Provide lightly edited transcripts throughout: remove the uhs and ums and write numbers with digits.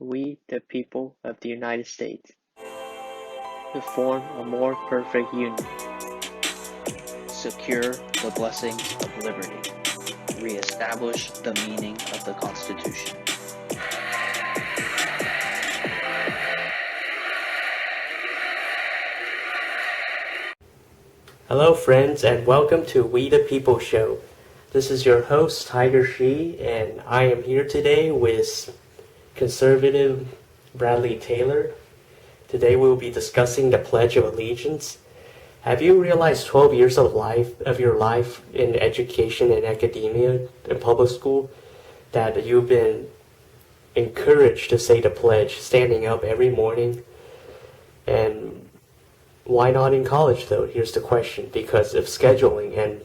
we, the people of the United States, to form a more perfect union, secure the blessings of liberty, reestablish the meaning of the Constitution. Hello friends, and welcome to We the People Show. This is your host, Tiger Shi, and I am here today with conservative Bradley Taylor. Today we will be discussing the Pledge of Allegiance. Have you realized 12 years of your life in education and academia in public school that you've been encouraged to say the pledge, standing up every morning? And why not in college, though? Here's the question. Because of scheduling and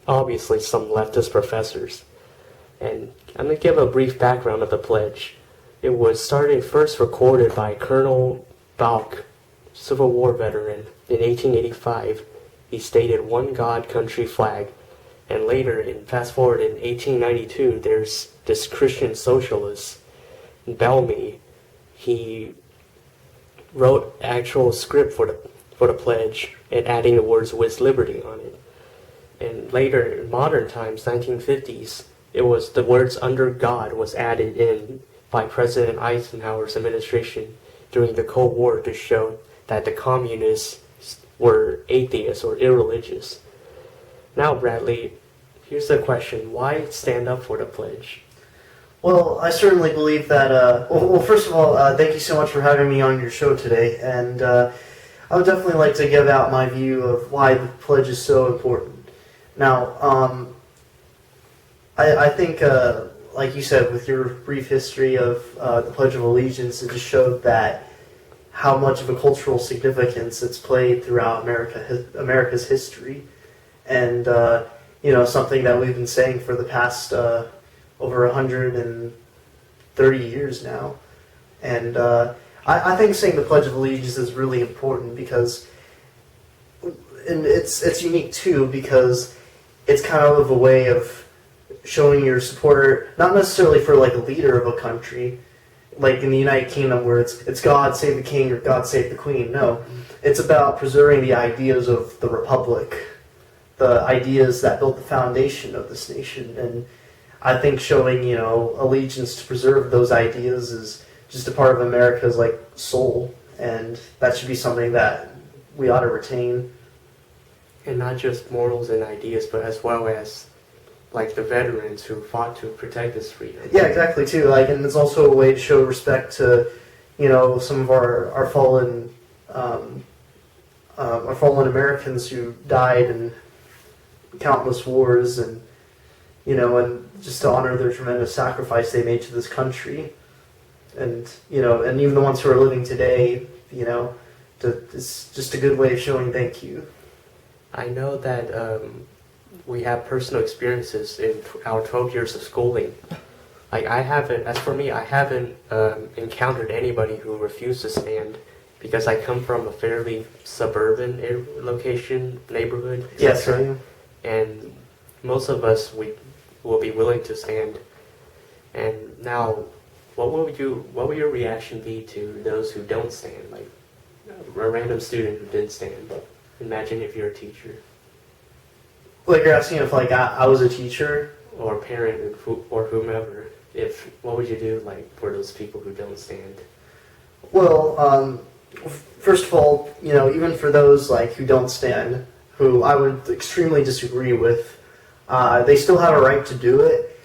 obviously some leftist professors. And I'm going to give a brief background of the pledge. It was first recorded by Colonel Balk, Civil War veteran, in 1885. He stated one God, country, flag. And later, fast forward in 1892, there's this Christian socialist, Bellamy. He wrote actual script for the pledge and adding the words "with liberty" on it. And later, in modern times, 1950s, it was the words "under God" was added in by President Eisenhower's administration during the Cold War to show that the communists were atheists or irreligious. Now, Bradley, here's the question. Why stand up for the pledge? Well, I certainly believe that, well, first of all, thank you so much for having me on your show today, and I would definitely like to give out my view of why the pledge is so important. Now, I think, like you said, with your brief history of the Pledge of Allegiance, it just showed that how much of a cultural significance it's played throughout America's history, and something that we've been saying for the past over 130 years now, and I think saying the Pledge of Allegiance is really important because, and it's unique too because it's kind of a way of showing your support, not necessarily for like a leader of a country, like in the United Kingdom where it's God save the king or God save the queen. No, it's about preserving the ideas of the republic, the ideas that built the foundation of this nation, and I think showing allegiance to preserve those ideas is just a part of America's soul, and that should be something that we ought to retain. And not just morals and ideas, but as well as the veterans who fought to protect this freedom. Yeah, exactly too. And it's also a way to show respect to, some of our fallen Americans who died in countless wars, and just to honor their tremendous sacrifice they made to this country, and and even the ones who are living today, it's just a good way of showing thank you. I know that we have personal experiences in our 12 years of schooling. I haven't encountered anybody who refused to stand because I come from a fairly suburban neighborhood. Yes, sir. And most of us, will be willing to stand. And now, what will your reaction be to those who don't stand? Like a random student who didn't stand. Imagine if you're a teacher. Like you're asking if I was a teacher or a parent or whomever. What would you do for those people who don't stand? Well, first of all, even for those who don't stand, who I would extremely disagree with, they still have a right to do it,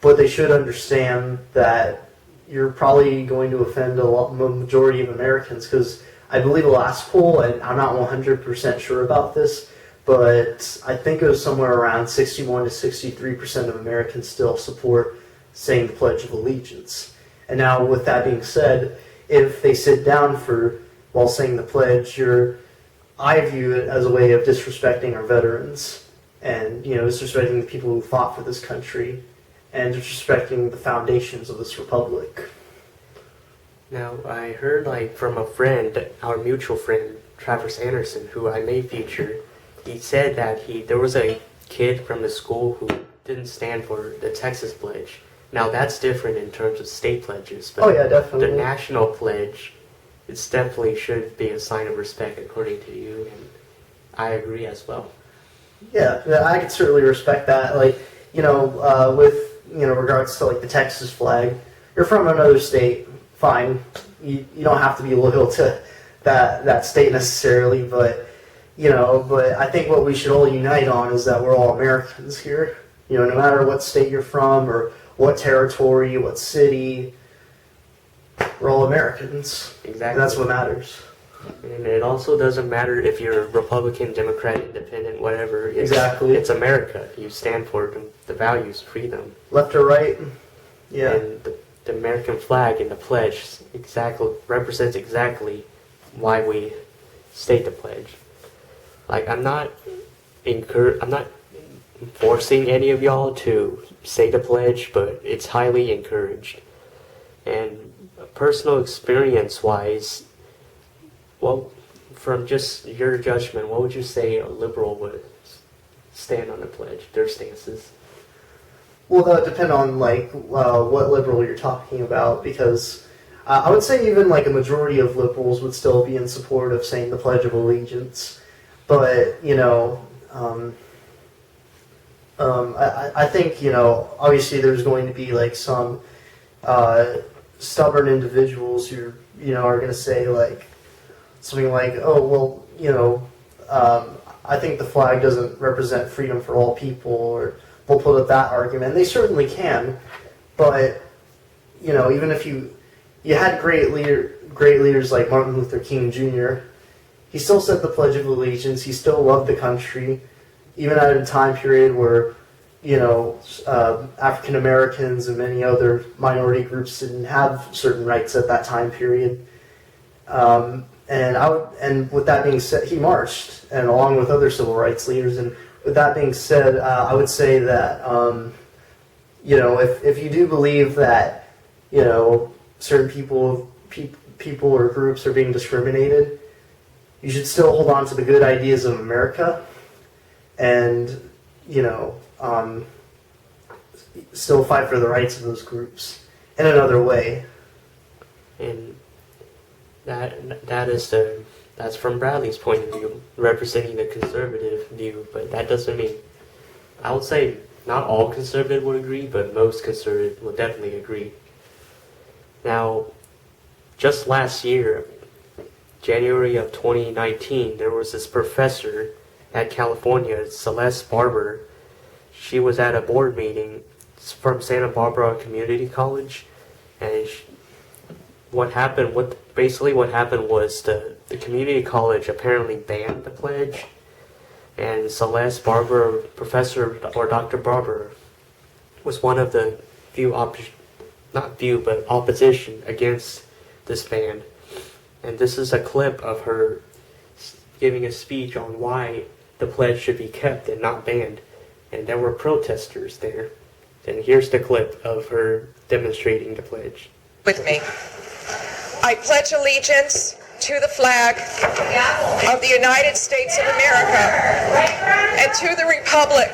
but they should understand that you're probably going to offend a majority of Americans, because I believe the last poll, and I'm not 100% sure about this, but I think it was somewhere around 61 to 63% of Americans still support saying the Pledge of Allegiance. And now, with that being said, if they sit down while saying the pledge, I view it as a way of disrespecting our veterans, and disrespecting the people who fought for this country, and disrespecting the foundations of this republic. Now, I heard from a friend, our mutual friend, Travis Anderson, who I may feature. He said that there was a kid from the school who didn't stand for the Texas pledge, Now that's different in terms of state pledges, but Oh yeah, definitely. the national pledge, it's definitely should be a sign of respect according to you, and I agree as well. Yeah, I could certainly respect that. Like, with regards to like the Texas flag, you're from another state, fine. You don't have to be loyal to that state necessarily, but but I think what we should all unite on is that we're all Americans here. No matter what state you're from or what territory, what city, we're all Americans. Exactly. And that's what matters. And it also doesn't matter if you're Republican, Democrat, Independent, whatever. Exactly. It's America. You stand for the values, freedom. Left or right? Yeah. And the American flag and the pledge represents exactly why we state the pledge. Like, I'm not forcing any of y'all to say the pledge, but it's highly encouraged. And personal experience-wise, well, from just your judgment, what would you say a liberal would stand on the pledge, their stances? Well, that would depend on what liberal you're talking about, because I would say even like a majority of liberals would still be in support of saying the Pledge of Allegiance. But I think obviously there's going to be like some stubborn individuals who are going to say like something like, oh well, I think the flag doesn't represent freedom for all people, or they'll put up that argument. They certainly can, but even if you had great leaders like Martin Luther King Jr., he still said the Pledge of Allegiance. He still loved the country, even at a time period where African Americans and many other minority groups didn't have certain rights at that time period. And with that being said, he marched, and along with other civil rights leaders. And with that being said, I would say that if you do believe that certain people or groups are being discriminated, you should still hold on to the good ideas of America, and still fight for the rights of those groups in another way. And that's from Bradley's point of view, representing the conservative view, but that doesn't mean, I would say not all conservative would agree, but most conservative would definitely agree. Now, just last year, January of 2019, there was this professor at California, Celeste Barber. She was at a board meeting from Santa Barbara Community College, and what happened was the community college apparently banned the pledge, and Celeste Barber, Professor or Dr. Barber, was one of the opposition against this ban. And this is a clip of her giving a speech on why the pledge should be kept and not banned. And there were protesters there. And here's the clip of her demonstrating the pledge. With me. I pledge allegiance to the flag of the United States of America and to the republic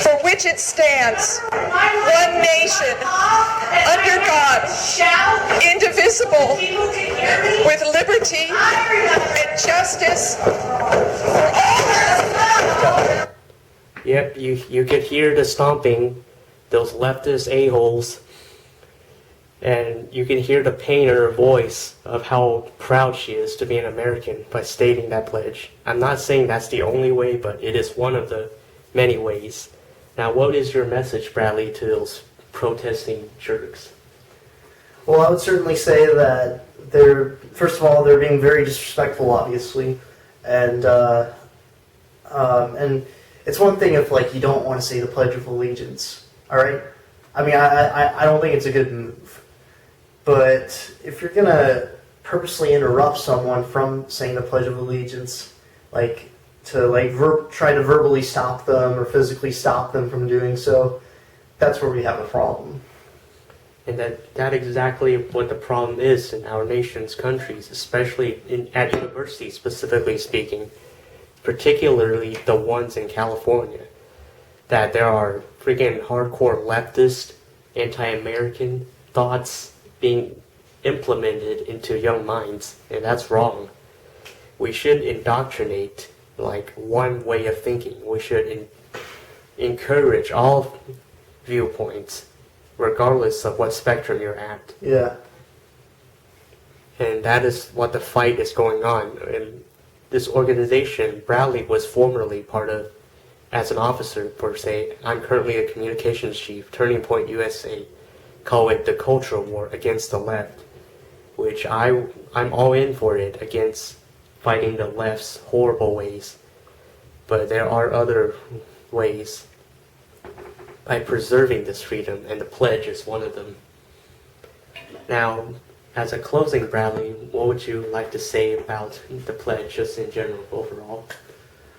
for which it stands, one nation, under God, indivisible, with liberty and justice for all. Yep, you could hear the stomping, those leftist a-holes, and you can hear the pain in her voice of how proud she is to be an American by stating that pledge. I'm not saying that's the only way, but it is one of the many ways. Now, what is your message, Bradley, to those protesting jerks? Well, I would certainly say that first of all, they're being very disrespectful, obviously, and it's one thing if you don't want to say the Pledge of Allegiance, all right? I mean, I don't think it's a good move, but if you're gonna purposely interrupt someone from saying the Pledge of Allegiance, try to verbally stop them or physically stop them from doing so, that's where we have a problem. And that exactly what the problem is in our nation's countries, especially at universities, specifically speaking, particularly the ones in California, that there are freaking hardcore leftists anti-American thoughts being implemented into young minds, and that's wrong. We should indoctrinate like one way of thinking. We should encourage all viewpoints, regardless of what spectrum you're at. Yeah. And that is what the fight is going on. And this organization, Bradley was formerly part of, as an officer per se. I'm currently a communications chief, Turning Point USA. Call it the cultural war against the left, which I'm all in for it, against fighting the left's horrible ways. But there are other ways by preserving this freedom, and the pledge is one of them. Now, as a closing, Bradley, what would you like to say about the pledge, just in general, overall?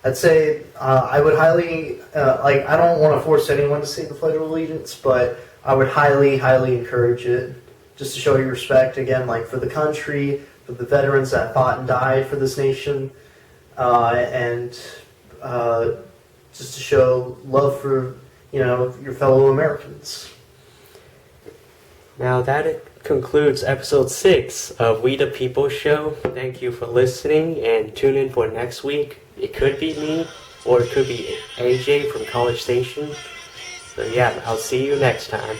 I'd say I would highly, I don't want to force anyone to say the Pledge of Allegiance, but I would highly, highly encourage it, just to show your respect, again, like for the country, for the veterans that fought and died for this nation, and just to show love for, your fellow Americans. Now that concludes episode 6 of We the People Show. Thank you for listening, and tune in for next week. It could be me, or it could be AJ from College Station. So yeah, I'll see you next time.